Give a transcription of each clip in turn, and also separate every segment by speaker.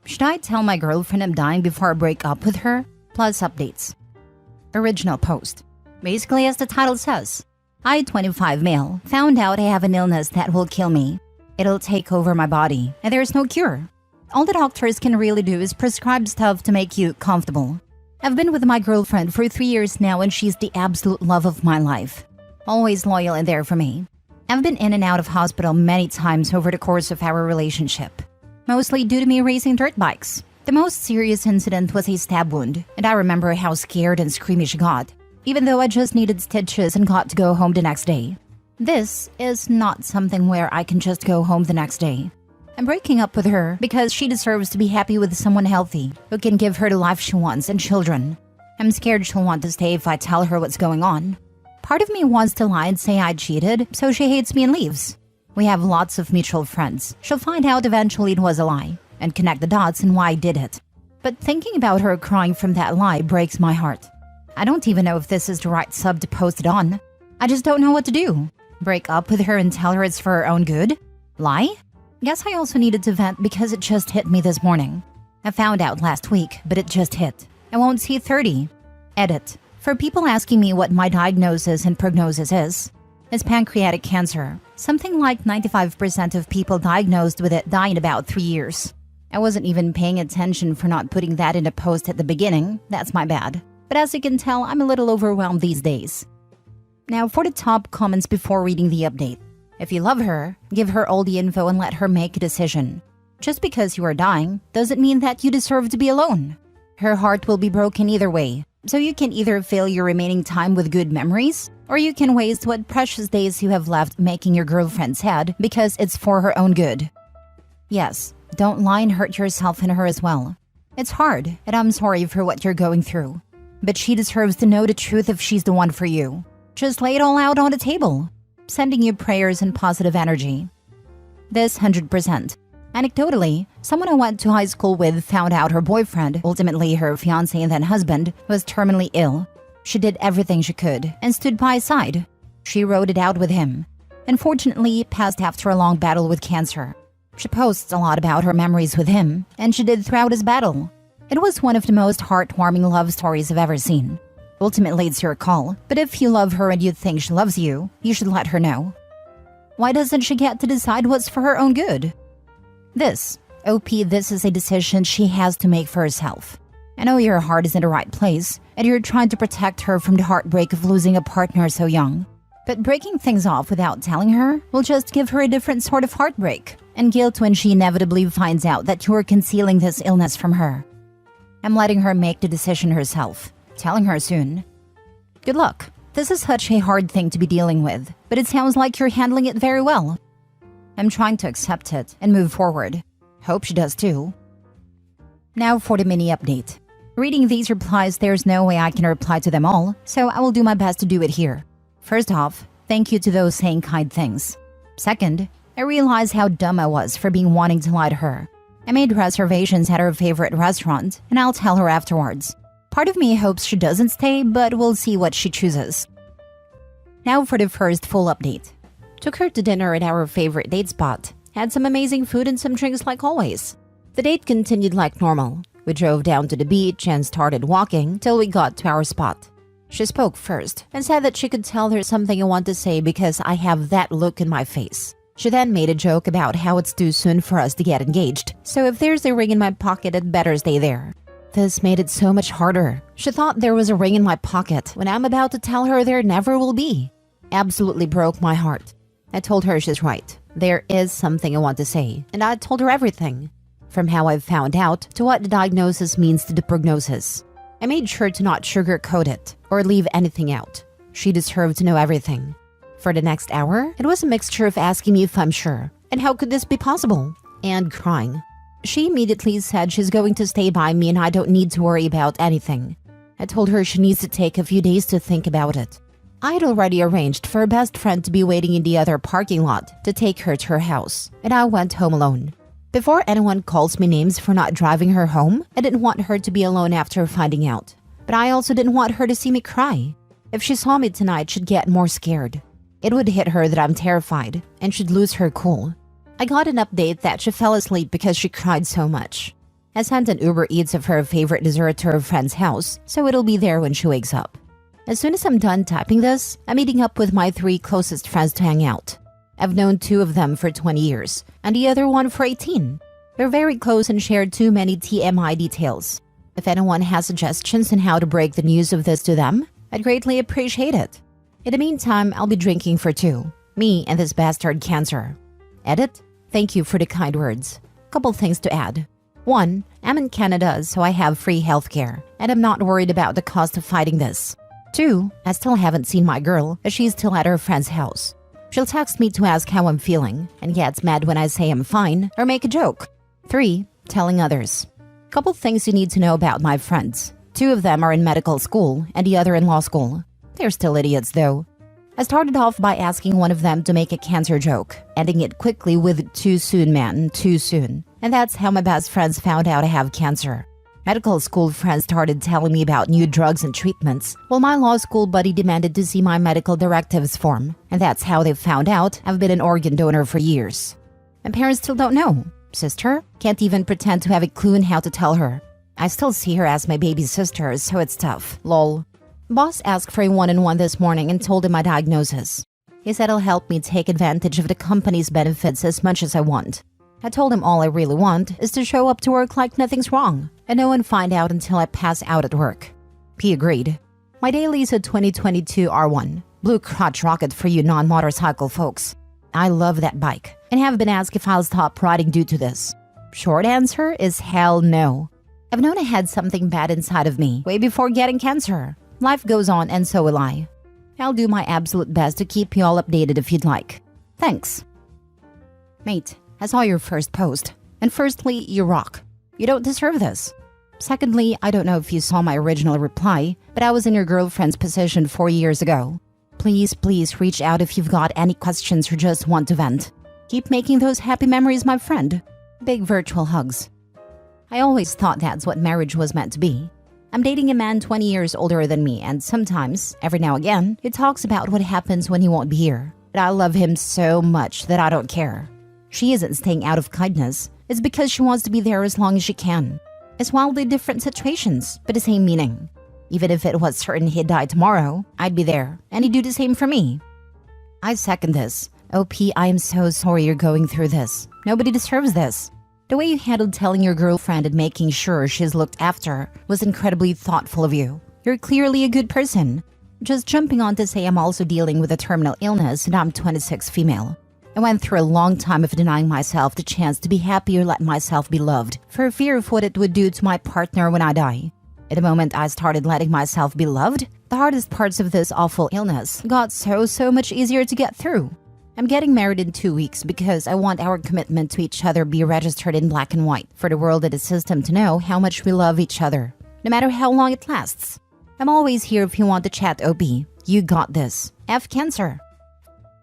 Speaker 1: Should I tell my girlfriend I'm dying before I break up with her? Plus updates. Original post. Basically, as the title says, I, 25 male, found out I have an illness that will kill me. It'll take over my body, and there's no cure. All the doctors can really do is prescribe stuff to make you comfortable. I've been with my girlfriend for 3 years now, and she's the absolute love of my life. Always loyal and there for me. I've been in and out of hospital many times over the course of our relationship, mostly due to me racing dirt bikes. The most serious incident was a stab wound, and I remember how scared and screamy she got, even though I just needed stitches and got to go home the next day. This is not something where I can just go home the next day. I'm breaking up with her because she deserves to be happy with someone healthy who can give her the life she wants and children. I'm scared she'll want to stay if I tell her what's going on. Part of me wants to lie and say I cheated, so she hates me and leaves. We have lots of mutual friends. She'll find out eventually it was a lie and connect the dots and why I did it. But thinking about her crying from that lie breaks my heart. I don't even know if this is the right sub to post it on. I just don't know what to do. Break up with her and tell her it's for her own good? Lie? Guess I also needed to vent because it just hit me this morning. I found out last week, but it just hit. I won't see 30. Edit. For people asking me what my diagnosis and prognosis is, it's pancreatic cancer. Something like 95% of people diagnosed with it die in about 3 years. I wasn't even paying attention for not putting that in a post at the beginning. That's my bad. But as you can tell, I'm a little overwhelmed these days. Now for the top comments before reading the update. If you love her, give her all the info and let her make a decision. Just because you are dying doesn't mean that you deserve to be alone. Her heart will be broken either way, so you can either fill your remaining time with good memories, or you can waste what precious days you have left making your girlfriend sad because it's for her own good. Yes, don't lie and hurt yourself and her as well. It's hard, and I'm sorry for what you're going through. But she deserves to know the truth if she's the one for you. Just lay it all out on the table. Sending you prayers and positive energy. This 100%. Anecdotally, someone I went to high school with found out her boyfriend, ultimately her fiancé and then husband, was terminally ill. She did everything she could and stood by his side. She rode it out with him. Unfortunately, he passed after a long battle with cancer. She posts a lot about her memories with him, and she did throughout his battle. It was one of the most heartwarming love stories I've ever seen. Ultimately, it's your call, but if you love her and you think she loves you, you should let her know. Why doesn't she get to decide what's for her own good? This is a decision she has to make for herself. I know your heart is in the right place, and you're trying to protect her from the heartbreak of losing a partner so young. But breaking things off without telling her will just give her a different sort of heartbreak and guilt when she inevitably finds out that you're concealing this illness from her. I'm letting her make the decision herself. Telling her soon. Good luck. This is such a hard thing to be dealing with, but it sounds like you're handling it very well. I'm trying to accept it and move forward. Hope she does too. Now for the mini update. Reading these replies, there's no way I can reply to them all, so I will do my best to do it here. First off, thank you to those saying kind things. Second, I realize how dumb I was for being wanting to lie to her. I made reservations at her favorite restaurant, and I'll tell her afterwards. Part of me hopes she doesn't stay, but we'll see what she chooses. Now for the first full update. Took her to dinner at our favorite date spot. Had some amazing food and some drinks like always. The date continued like normal. We drove down to the beach and started walking till we got to our spot. She spoke first and said that she could tell there's something I want to say because I have that look in my face. She then made a joke about how it's too soon for us to get engaged, so if there's a ring in my pocket, it better stay there. This made it so much harder. She thought there was a ring in my pocket when I'm about to tell her there never will be. Absolutely broke my heart. I told her she's right. There is something I want to say, and I told her everything. From how I've found out to what the diagnosis means to the prognosis. I made sure to not sugarcoat it or leave anything out. She deserved to know everything. For the next hour, it was a mixture of asking me if I'm sure, and how could this be possible, and crying. She immediately said she's going to stay by me and I don't need to worry about anything. I told her she needs to take a few days to think about it. I had already arranged for a best friend to be waiting in the other parking lot to take her to her house, and I went home alone. Before anyone calls me names for not driving her home, I didn't want her to be alone after finding out. But I also didn't want her to see me cry. If she saw me tonight, she'd get more scared. It would hit her that I'm terrified, and she'd lose her cool. I got an update that she fell asleep because she cried so much. I sent an Uber Eats of her favorite dessert to her friend's house, so it'll be there when she wakes up. As soon as I'm done typing this, I'm meeting up with my 3 closest friends to hang out. I've known 2 of them for 20 years, and the other one for 18. We're very close and share too many TMI details. If anyone has suggestions on how to break the news of this to them, I'd greatly appreciate it. In the meantime, I'll be drinking for 2. Me and this bastard cancer. Edit? Thank you for the kind words. Couple things to add. 1. I'm in Canada, so I have free healthcare, and I'm not worried about the cost of fighting this. 2. I still haven't seen my girl, as she's still at her friend's house. She'll text me to ask how I'm feeling, and gets mad when I say I'm fine or make a joke. 3. Telling others. Couple things you need to know about my friends. 2 of them are in medical school, and the other in law school. They're still idiots, though. I started off by asking one of them to make a cancer joke, ending it quickly with "too soon, man, too soon." And that's how my best friends found out I have cancer. Medical school friends started telling me about new drugs and treatments, while my law school buddy demanded to see my medical directives form, and that's how they found out I've been an organ donor for years. My parents still don't know. Sister? Can't even pretend to have a clue on how to tell her. I still see her as my baby sister, so it's tough. Lol. Boss asked for a one-on-one this morning and told him my diagnosis. He said he'll help me take advantage of the company's benefits as much as I want. I told him all I really want is to show up to work like nothing's wrong, and no one find out until I pass out at work. He agreed. My daily is a 2022 R1, blue crotch rocket for you non-motorcycle folks. I love that bike, and have been asked if I'll stop riding due to this. Short answer is hell no. I've known I had something bad inside of me way before getting cancer. Life goes on, and so will I. I'll do my absolute best to keep you all updated if you'd like. Thanks. Mate, I saw your first post, and firstly, you rock. You don't deserve this. Secondly, I don't know if you saw my original reply, but I was in your girlfriend's position 4 years ago. Please reach out if you've got any questions or just want to vent. Keep making those happy memories, my friend. Big virtual hugs. I always thought that's what marriage was meant to be. I'm dating a man 20 years older than me, and sometimes, every now and again, he talks about what happens when he won't be here. But I love him so much that I don't care. She isn't staying out of kindness. It's because she wants to be there as long as she can. It's wildly different situations, but the same meaning. Even if it was certain he'd die tomorrow, I'd be there, and he'd do the same for me. I second this. OP, I am so sorry you're going through this. Nobody deserves this. The way you handled telling your girlfriend and making sure she's looked after was incredibly thoughtful of you. You're clearly a good person. Just jumping on to say I'm also dealing with a terminal illness and I'm 26 female. I went through a long time of denying myself the chance to be happy or let myself be loved for fear of what it would do to my partner when I die. At the moment I started letting myself be loved, the hardest parts of this awful illness got so much easier to get through. I'm getting married in 2 weeks because I want our commitment to each other be registered in black and white for the world and the system to know how much we love each other, no matter how long it lasts. I'm always here if you want to chat, OP. You got this. F cancer.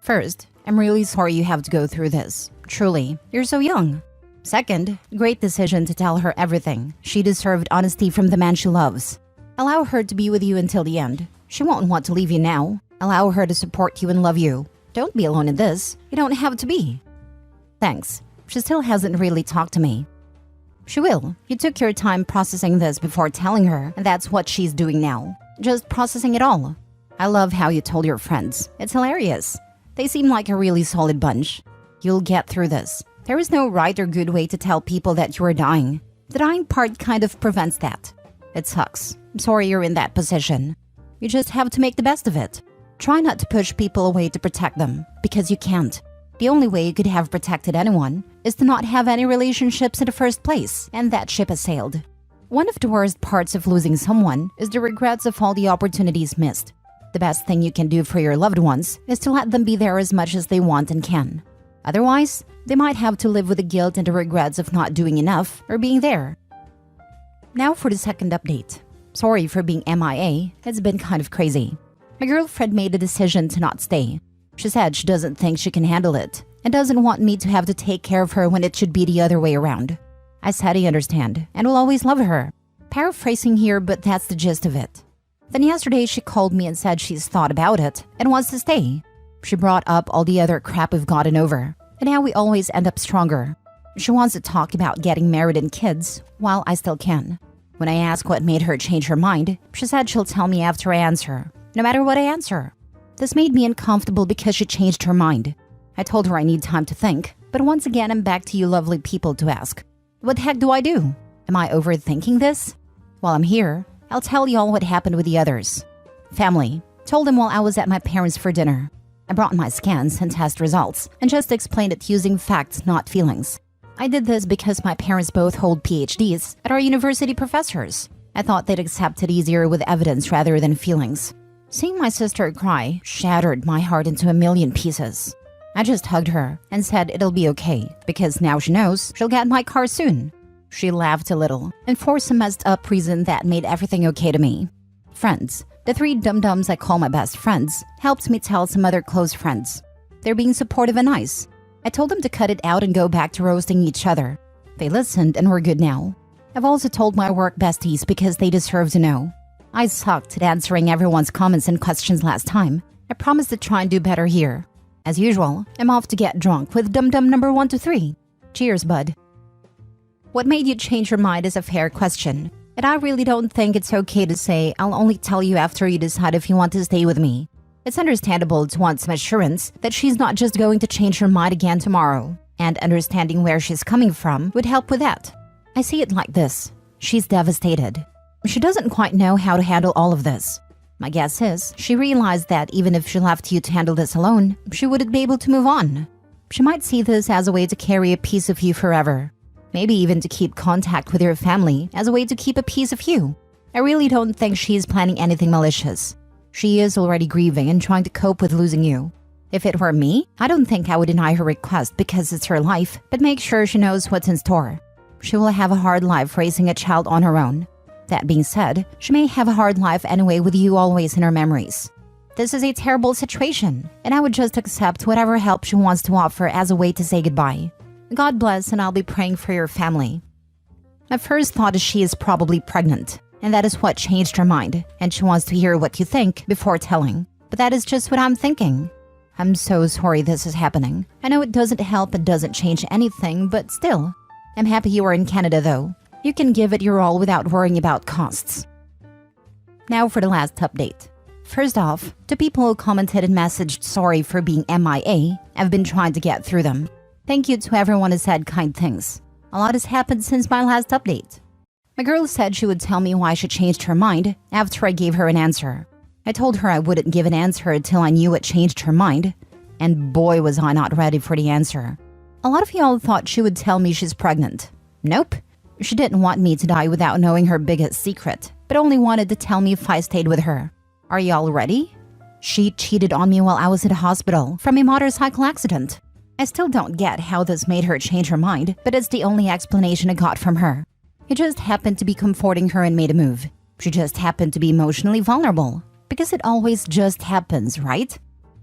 Speaker 1: First, I'm really sorry you have to go through this. Truly, you're so young. Second, great decision to tell her everything. She deserved honesty from the man she loves. Allow her to be with you until the end. She won't want to leave you now. Allow her to support you and love you. Don't be alone in this. You don't have to be. Thanks. She still hasn't really talked to me. She will. You took your time processing this before telling her, and that's what she's doing now. Just processing it all. I love how you told your friends. It's hilarious. They seem like a really solid bunch. You'll get through this. There is no right or good way to tell people that you are dying. The dying part kind of prevents that. It sucks. I'm sorry you're in that position. You just have to make the best of it. Try not to push people away to protect them, because you can't. The only way you could have protected anyone is to not have any relationships in the first place, and that ship has sailed. One of the worst parts of losing someone is the regrets of all the opportunities missed. The best thing you can do for your loved ones is to let them be there as much as they want and can. Otherwise, they might have to live with the guilt and the regrets of not doing enough or being there. Now for the second update. Sorry for being MIA, it's been kind of crazy. My girlfriend made a decision to not stay. She said she doesn't think she can handle it and doesn't want me to have to take care of her when it should be the other way around. I said I understand and will always love her. Paraphrasing here, but that's the gist of it. Then yesterday she called me and said she's thought about it and wants to stay. She brought up all the other crap we've gotten over and how we always end up stronger. She wants to talk about getting married and kids while I still can. When I ask what made her change her mind, she said she'll tell me after I answer, no matter what I answer. This made me uncomfortable because she changed her mind. I told her I need time to think, but once again I'm back to you lovely people to ask, what the heck do I do? Am I overthinking this? While I'm here, I'll tell y'all what happened with the others. Family. Told them while I was at my parents' for dinner. I brought my scans and test results and just explained it using facts, not feelings. I did this because my parents both hold PhDs and are university professors. I thought they'd accept it easier with evidence rather than feelings. Seeing my sister cry shattered my heart into a million pieces. I just hugged her and said it'll be okay because now she knows she'll get my car soon. She laughed a little and for some messed up reason that made everything okay to me. Friends, the 3 dum-dums I call my best friends, helped me tell some other close friends. They're being supportive and nice. I told them to cut it out and go back to roasting each other. They listened and we're good now. I've also told my work besties because they deserve to know. I sucked at answering everyone's comments and questions last time. I promise to try and do better here. As usual, I'm off to get drunk with dum-dum number 1 to 3. Cheers, bud. What made you change your mind is a fair question. And I really don't think it's okay to say, I'll only tell you after you decide if you want to stay with me. It's understandable to want some assurance that she's not just going to change her mind again tomorrow. And understanding where she's coming from would help with that. I see it like this. She's devastated. She doesn't quite know how to handle all of this. My guess is she realized that even if she left you to handle this alone, she wouldn't be able to move on. She might see this as a way to carry a piece of you forever. Maybe even to keep contact with your family as a way to keep a piece of you. I really don't think she's planning anything malicious. She is already grieving and trying to cope with losing you. If it were me, I don't think I would deny her request because it's her life, but make sure she knows what's in store. She will have a hard life raising a child on her own. That being said, she may have a hard life anyway with you always in her memories. This is a terrible situation, and I would just accept whatever help she wants to offer as a way to say goodbye. God bless, and I'll be praying for your family. My first thought is she is probably pregnant, and that is what changed her mind, and she wants to hear what you think before telling. But that is just what I'm thinking. I'm so sorry this is happening. I know it doesn't help and doesn't change anything, but still. I'm happy you are in Canada though. You can give it your all without worrying about costs. Now for the last update. First off, to people who commented and messaged sorry for being MIA, I've been trying to get through them. Thank you to everyone who said kind things. A lot has happened since my last update. My girl said she would tell me why she changed her mind after I gave her an answer. I told her I wouldn't give an answer until I knew what changed her mind, and boy was I not ready for the answer. A lot of y'all thought she would tell me she's pregnant. Nope. She didn't want me to die without knowing her biggest secret, but only wanted to tell me if I stayed with her. Are y'all ready? She cheated on me while I was in the hospital from a motorcycle accident. I still don't get how this made her change her mind, but it's the only explanation I got from her. It just happened to be comforting her and made a move. She just happened to be emotionally vulnerable. Because it always just happens, right?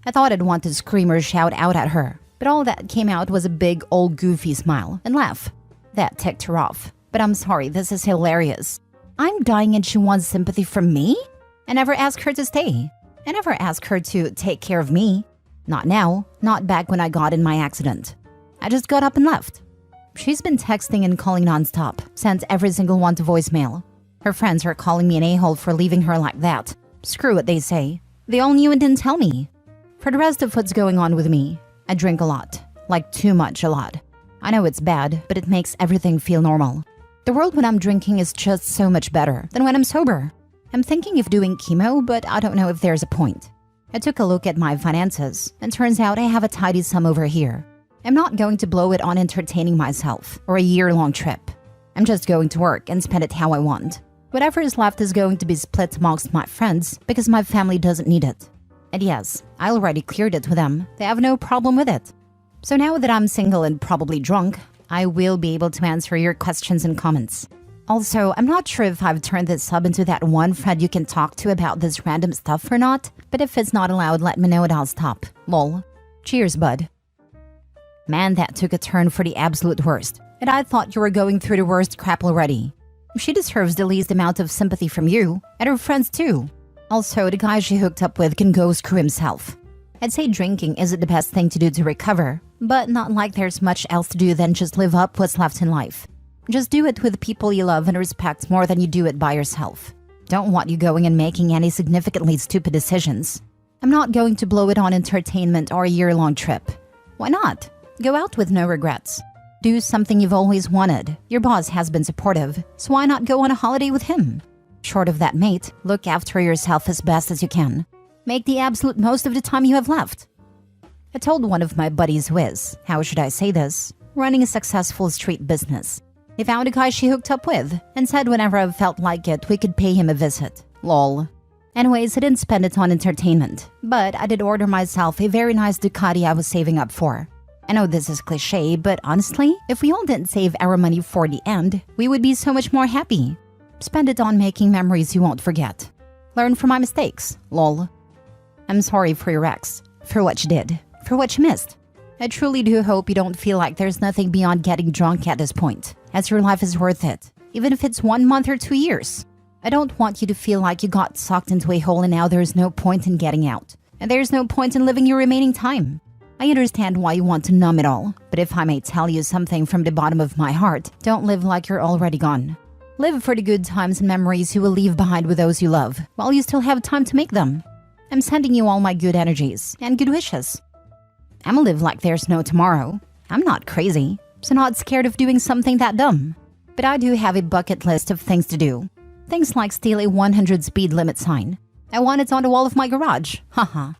Speaker 1: I thought I'd want to scream or shout out at her, but all that came out was a big old goofy smile and laugh. That ticked her off. But I'm sorry, this is hilarious. I'm dying and she wants sympathy from me? I never asked her to stay. I never asked her to take care of me. Not now, not back when I got in my accident. I just got up and left. She's been texting and calling nonstop, sent every single one to voicemail. Her friends are calling me an a-hole for leaving her like that. Screw what they say. They all knew and didn't tell me. For the rest of what's going on with me, I drink a lot. Like too much a lot. I know it's bad, but it makes everything feel normal. The world when I'm drinking is just so much better than when I'm sober. I'm thinking of doing chemo, but I don't know if there's a point. I took a look at my finances, and turns out I have a tidy sum over here. I'm not going to blow it on entertaining myself or a year-long trip. I'm just going to work and spend it how I want. Whatever is left is going to be split amongst my friends because my family doesn't need it. And yes, I already cleared it with them. They have no problem with it. So now that I'm single and probably drunk, I will be able to answer your questions and comments. Also, I'm not sure if I've turned this sub into that one friend you can talk to about this random stuff or not, but if it's not allowed, let me know and I'll stop. Lol. Cheers, bud. Man, that took a turn for the absolute worst. And I thought you were going through the worst crap already. She deserves the least amount of sympathy from you, and her friends too. Also, the guy she hooked up with can go screw himself. I'd say drinking isn't the best thing to do to recover, But not like there's much else to do than just live up what's left in life. Just do it with the people you love and respect more than you do it by yourself. Don't want you going and making any significantly stupid decisions. I'm not going to blow it on entertainment or a year-long trip. Why not? Go out with no regrets. Do something you've always wanted. Your boss has been supportive, so why not go on a holiday with him? Short of that, mate, look after yourself as best as you can. Make the absolute most of the time you have left. I told one of my buddies who is, how should I say this, running a successful street business. He found a guy she hooked up with and said whenever I felt like it, we could pay him a visit. Lol. Anyways, I didn't spend it on entertainment, but I did order myself a very nice Ducati I was saving up for. I know this is cliche, but honestly, if we all didn't save our money for the end, we would be so much more happy. Spend it on making memories you won't forget. Learn from my mistakes. Lol. I'm sorry for your ex, for what you did, for what you missed. I truly do hope you don't feel like there's nothing beyond getting drunk at this point, as your life is worth it, even if it's 1 month or 2 years. I don't want you to feel like you got sucked into a hole and now there's no point in getting out, and there's no point in living your remaining time. I understand why you want to numb it all, but if I may tell you something from the bottom of my heart, don't live like you're already gone. Live for the good times and memories you will leave behind with those you love, while you still have time to make them. I'm sending you all my good energies and good wishes. I'ma live like there's no tomorrow. I'm not crazy, so not scared of doing something that dumb. But I do have a bucket list of things to do. Things like steal a 100 speed limit sign. I want it on the wall of my garage. Haha.